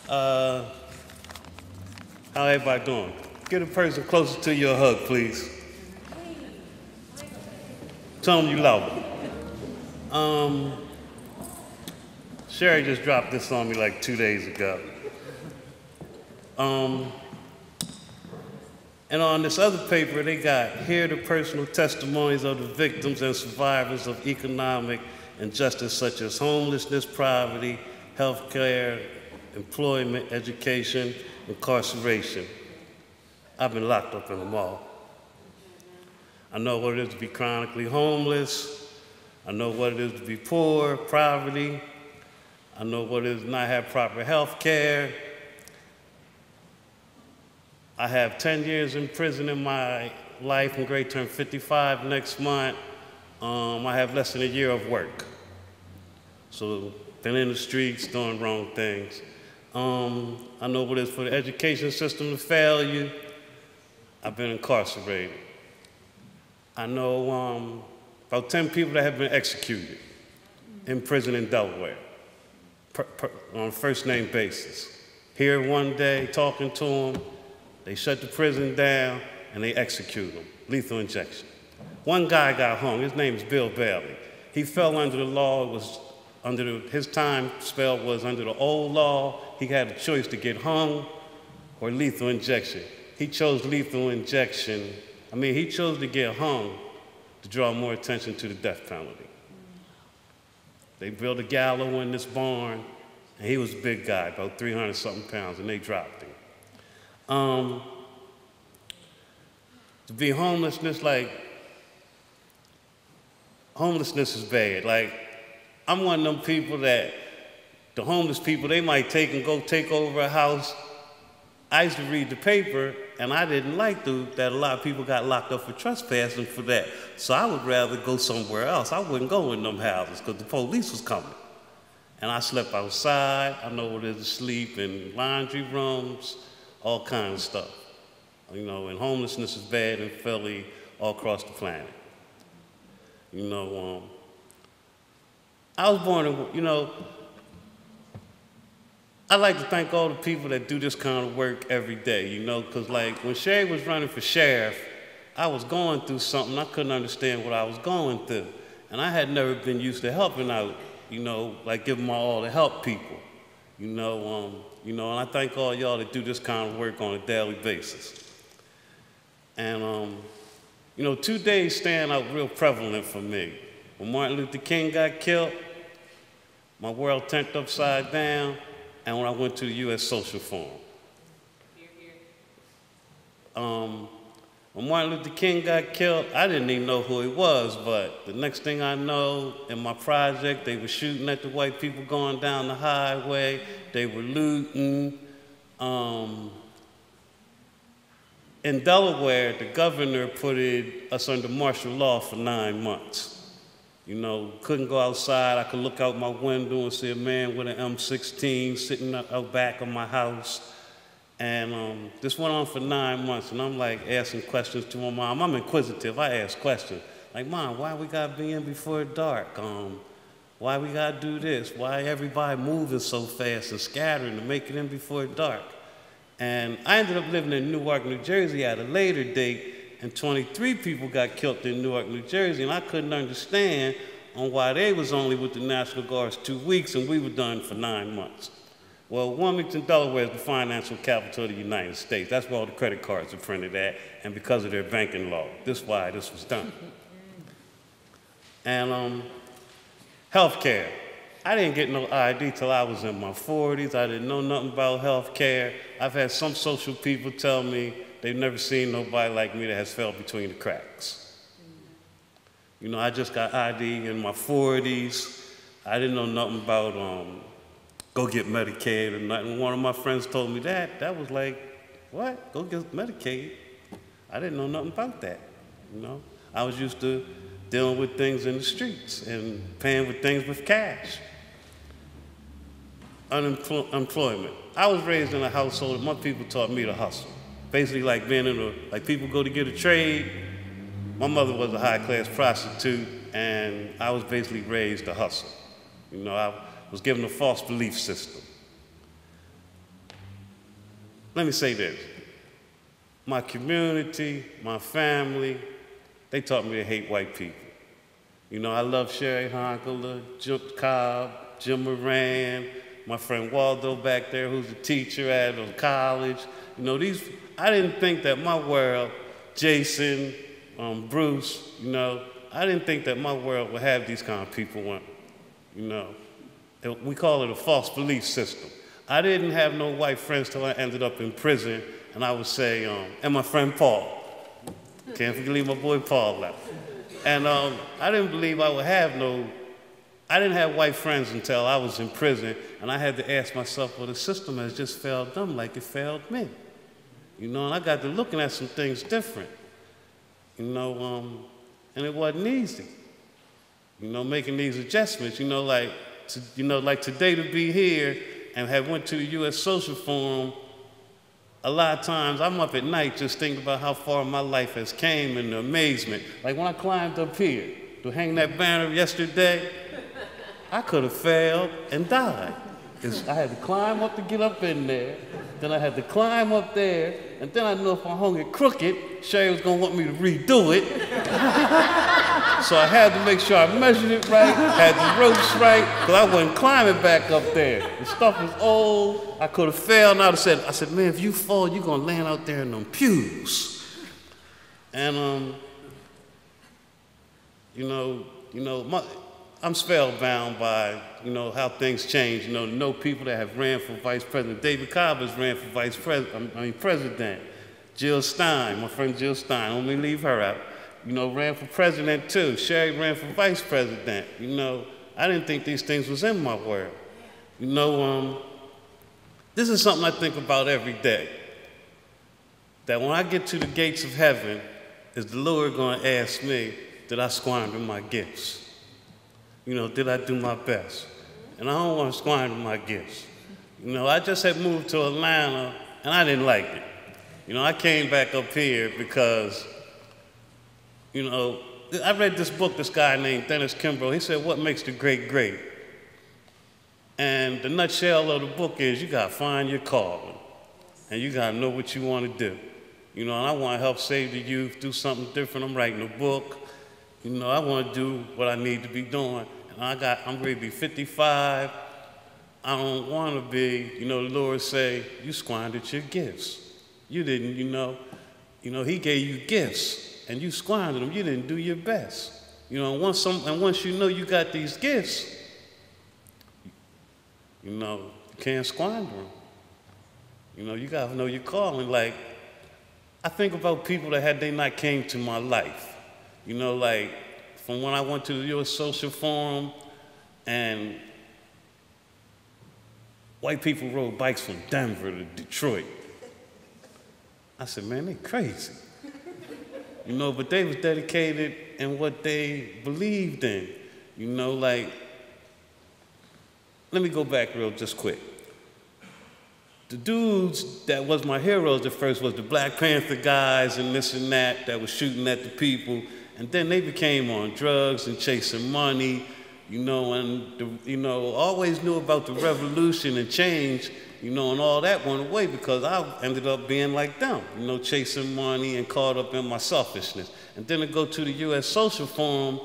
Uh, how everybody doing? Get a person closer to your hug, please. Tell them you love them. Sherry just dropped this on me like 2 days ago. And on this other paper, they got here the personal testimonies of the victims and survivors of economic injustice such as homelessness, poverty, health care, employment, education, incarceration. I've been locked up in them all. I know what it is to be chronically homeless. I know what it is to be poor, poverty. I know what it is to not have proper health care. I have 10 years in prison in my life. I'm going to turn 55 next month. I have less than a year of work. So, been in the streets, doing wrong things. I know what it is for the education system to fail you. I've been incarcerated. I know about 10 people that have been executed in prison in Delaware on a first-name basis. Here one day, talking to them, they shut the prison down and they execute them, lethal injection. One guy got hung, his name is Bill Bailey. He fell under the law, his time spell was under the old law. He had a choice to get hung or lethal injection. He chose lethal injection. He chose to get hung to draw more attention to the death penalty. They built a gallows in this barn, and he was a big guy, about 300-something pounds, and they dropped him. To be homelessness, homelessness is bad. I'm one of them people that, the homeless people, they might take over a house. I used to read the paper, and I didn't like that a lot of people got locked up for trespassing for that. So I would rather go somewhere else. I wouldn't go in them houses because the police was coming. And I slept outside. I know what it is to sleep in laundry rooms, all kinds of stuff. And homelessness is bad in Philly, all across the planet. I was born in, I like to thank all the people that do this kind of work every day, because when Sherry was running for sheriff, I was going through something. I couldn't understand what I was going through. And I had never been used to helping out, giving my all to help people, and I thank all y'all that do this kind of work on a daily basis. And, 2 days stand out real prevalent for me. When Martin Luther King got killed, my world turned upside down, and when I went to the U.S. Social Forum. When Martin Luther King got killed, I didn't even know who he was, but the next thing I know, in my project, they were shooting at the white people going down the highway, they were looting. In Delaware, the governor put us under martial law for 9 months. Couldn't go outside. I could look out my window and see a man with an M16 sitting out back of my house. And this went on for 9 months, and I'm asking questions to my mom. I'm inquisitive, I ask questions. Mom, why we gotta be in before dark? Why we gotta do this? Why everybody moving so fast and scattering to make it in before dark? And I ended up living in Newark, New Jersey at a later date, and 23 people got killed in Newark, New Jersey, and I couldn't understand on why they was only with the National Guards 2 weeks and we were done for 9 months. Well, Wilmington, Delaware is the financial capital of the United States. That's where all the credit cards are printed at, and because of their banking law. This is why this was done. And health care. I didn't get no ID till I was in my 40s. I didn't know nothing about health care. I've had some social people tell me they've never seen nobody like me that has fell between the cracks. I just got ID in my 40s. I didn't know nothing about go get Medicaid or nothing. One of my friends told me that. That was like, what? Go get Medicaid? I didn't know nothing about that. I was used to dealing with things in the streets and paying with things with cash. Unemployment. I was raised in a household that my people taught me to hustle. Basically people go to get a trade. My mother was a high-class prostitute, and I was basically raised to hustle. I was given a false belief system. let me say this. My community, my family, they taught me to hate white people. You know, I love Sherry Honkler, Jim Cobb, Jim Moran, my friend Waldo back there who's a teacher at a college. You know, I didn't think that my world, Jason, Bruce, you know, I didn't think that my world would have these kind of people in it, you know. We call it a false belief system. I didn't have no white friends till I ended up in prison, and I would say, and my friend Paul. Can't forget my boy Paul left. And I didn't believe I would have I didn't have white friends until I was in prison, and I had to ask myself, well, the system has just failed them like it failed me. You know, and I got to looking at some things different. You know, and it wasn't easy. You know, making these adjustments, you know, like today to be here and have went to the U.S. Social Forum, a lot of times I'm up at night just thinking about how far my life has came and the amazement. Like when I climbed up here to hang that banner yesterday, I could have failed and died. Because I had to climb up to get up in there, then I had to climb up there, and then I knew if I hung it crooked, Sherry was gonna want me to redo it. So I had to make sure I measured it right, had the ropes right, because I wasn't climbing back up there. The stuff was old, I could have failed, and I said, man, if you fall, you're gonna land out there in them pews. And, I'm spellbound by, you know, how things change. You know people that have ran for vice president. David Cobb has ran for president. Jill Stein, my friend Jill Stein, don't let me leave her out. You know, ran for president too. Sherry ran for vice president. You know, I didn't think these things was in my world. You know, this is something I think about every day. That when I get to the gates of heaven, is the Lord gonna ask me, did I squander my gifts? You know, did I do my best? And I don't want to squander my gifts. You know, I just had moved to Atlanta, and I didn't like it. You know, I came back up here because, you know, I read this book, this guy named Dennis Kimbrough. He said, what makes the great great? And the nutshell of the book is you got to find your calling, and you got to know what you want to do. You know, and I want to help save the youth, do something different. I'm writing a book. You know, I want to do what I need to be doing. And I'm ready to be 55. I don't want to be, you know, the Lord say, you squandered your gifts. You didn't, you know, he gave you gifts, and you squandered them. You didn't do your best. You know, and once you know you got these gifts, you know, you can't squander them. You know, you got to know your calling. Like, I think about people that had they not came to my life. You know, like, from when I went to the U.S. Social Forum, and white people rode bikes from Denver to Detroit. I said, man, they crazy. You know, but they was dedicated in what they believed in. You know, like, let me go back just quick. The dudes that was my heroes at first was the Black Panther guys and this and that was shooting at the people. And then they became on drugs and chasing money, you know, and, always knew about the revolution and change, you know, and all that went away because I ended up being like them, you know, chasing money and caught up in my selfishness. And then to go to the U.S. Social Forum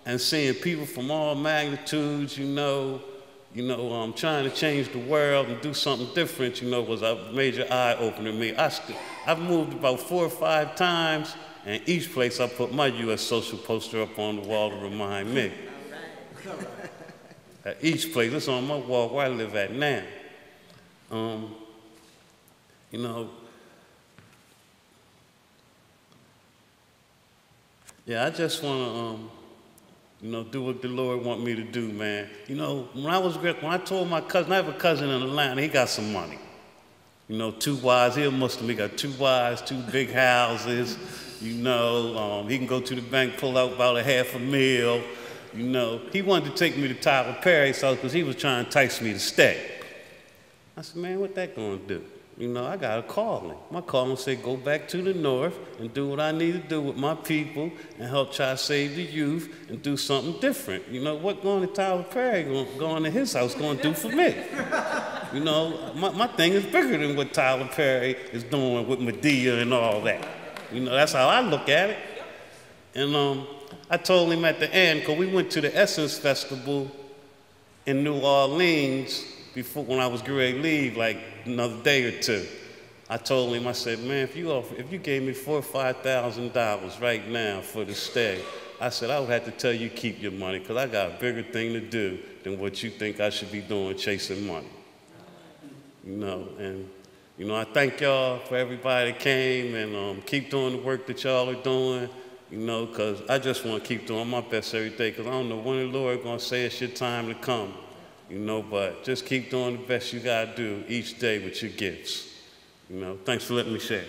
and seeing people from all magnitudes, trying to change the world and do something different, you know, was a major eye-opener to me. I've moved about 4 or 5 times, and each place I put my U.S. Social poster up on the wall to remind me. All right. At each place, it's on my wall where I live at now. Yeah, I just want to, do what the Lord want me to do, man. You know, when I told my cousin, I have a cousin in Atlanta, he got some money. You know, 2 wives, he a Muslim, he got 2 wives, 2 big houses. You know, he can go to the bank, pull out about $500,000. You know, he wanted to take me to Tyler Perry's house because he was trying to entice me to stay. I said, man, what that gonna do? You know, I got a calling. My calling said go back to the north and do what I need to do with my people and help try to save the youth and do something different. You know, what going to Tyler Perry, going to his house, going to do for me? You know, my thing is bigger than what Tyler Perry is doing with Medea and all that. You know, that's how I look at it. And I told him at the end, because we went to the Essence Festival in New Orleans before, when I was getting ready to leave, like another day or two. I told him, I said, man, if you gave me $4,000 or $5,000 right now for the stay, I said, I would have to tell you keep your money, because I got a bigger thing to do than what you think I should be doing, chasing money. You know, and you know, I thank y'all for everybody that came, and keep doing the work that y'all are doing, you know, because I just want to keep doing my best every day, because I don't know when the Lord going to say it's your time to come, you know, but just keep doing the best you got to do each day with your gifts. You know, thanks for letting me share.